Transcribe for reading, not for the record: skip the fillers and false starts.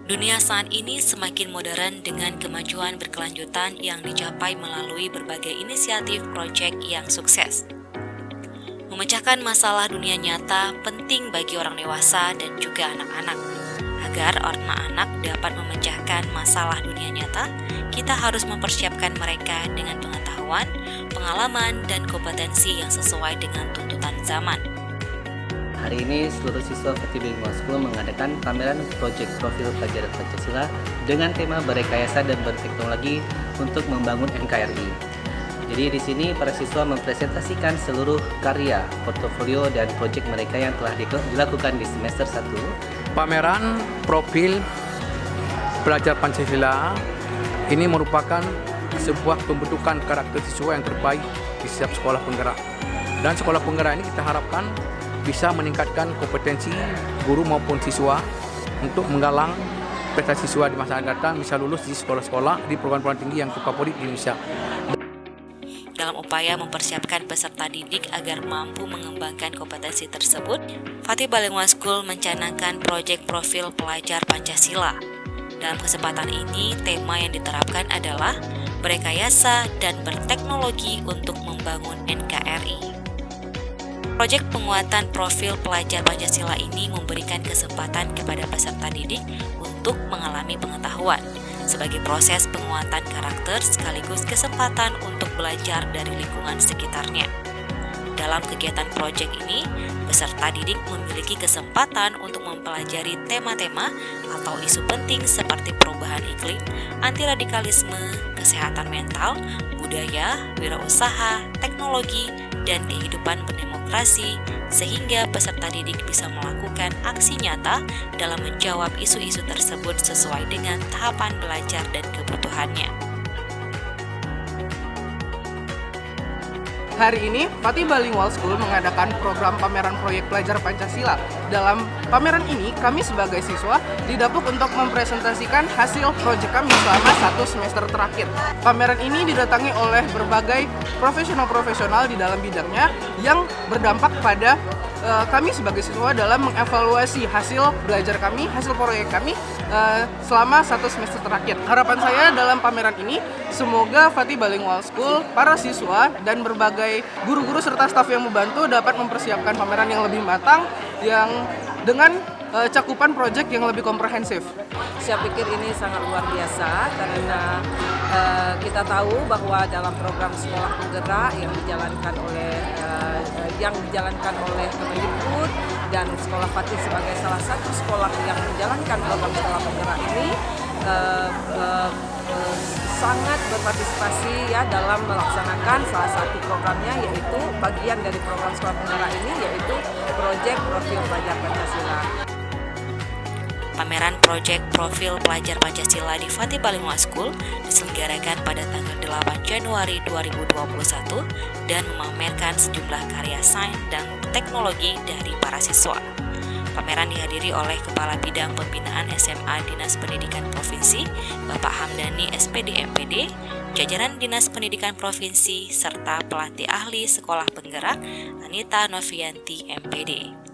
Dunia saat ini semakin modern dengan kemajuan berkelanjutan yang dicapai melalui berbagai inisiatif proyek yang sukses. Memecahkan masalah dunia nyata penting bagi orang dewasa dan juga anak-anak. Agar anak-anak dapat memecahkan masalah dunia nyata, kita harus mempersiapkan mereka dengan pengetahuan, pengalaman, dan kompetensi yang sesuai dengan tuntutan zaman. Hari ini seluruh siswa Fatih Bilingual School mengadakan pameran proyek profil pelajar Pancasila dengan tema berekayasa dan berteknologi untuk membangun NKRI. Jadi di sini para siswa mempresentasikan seluruh karya, portofolio dan proyek mereka yang telah dilakukan di semester 1. Pameran profil pelajar Pancasila ini merupakan sebuah pembentukan karakter siswa yang terbaik di setiap sekolah penggerak. Dan sekolah penggerak ini kita harapkan bisa meningkatkan kompetensi guru maupun siswa untuk menggalang prestasi siswa di masa akan datang bisa lulus di sekolah-sekolah di perguruan tinggi yang terfavorit di Indonesia. Dalam upaya mempersiapkan peserta didik agar mampu mengembangkan kompetensi tersebut, Fatih Bilingual School mencanangkan proyek profil pelajar Pancasila. Dalam kesempatan ini, tema yang diterapkan adalah berekayasa dan berteknologi untuk membangun NKRI. Proyek penguatan profil pelajar Pancasila ini memberikan kesempatan kepada peserta didik untuk mengalami pengetahuan sebagai proses penguatan karakter sekaligus kesempatan untuk belajar dari lingkungan sekitarnya. Dalam kegiatan proyek ini, peserta didik memiliki kesempatan untuk mempelajari tema-tema atau isu penting seperti perubahan iklim, antiradikalisme, kesehatan mental, budaya, wirausaha, teknologi, dan kehidupan berdemokrasi, sehingga peserta didik bisa melakukan aksi nyata dalam menjawab isu-isu tersebut sesuai dengan tahapan belajar dan kebutuhannya. Hari ini, Fatih Bilingual School mengadakan program pameran proyek pelajar Pancasila. Dalam pameran ini, kami sebagai siswa didapuk untuk mempresentasikan hasil proyek kami selama 1 semester terakhir. Pameran ini didatangi oleh berbagai profesional-profesional di dalam bidangnya yang berdampak pada kami sebagai siswa dalam mengevaluasi hasil belajar kami, hasil proyek kami selama 1 semester terakhir. Harapan saya dalam pameran ini, semoga Fatih Bilingual School, para siswa, dan berbagai guru-guru serta staf yang membantu dapat mempersiapkan pameran yang lebih matang yang dengan cakupan proyek yang lebih komprehensif. Saya pikir ini sangat luar biasa karena kita tahu bahwa dalam program sekolah penggerak yang dijalankan oleh Kemendikbud dan Sekolah Fatih sebagai salah satu sekolah yang menjalankan program sekolah penggerak ini sangat berpartisipasi ya dalam melaksanakan salah satu programnya, yaitu bagian dari program sekolah penggerak ini, yaitu proyek profil pelajar Pancasila. Pameran proyek profil pelajar Pancasila di Fatih Bilingual School diselenggarakan pada tanggal 8 Januari 2021 dan memamerkan sejumlah karya sains dan teknologi dari para siswa. Pameran dihadiri oleh Kepala Bidang Pembinaan SMA Dinas Pendidikan Provinsi, Bapak Hamdani SPD MPD, jajaran Dinas Pendidikan Provinsi, serta pelatih ahli Sekolah Penggerak, Anita Novianti MPD.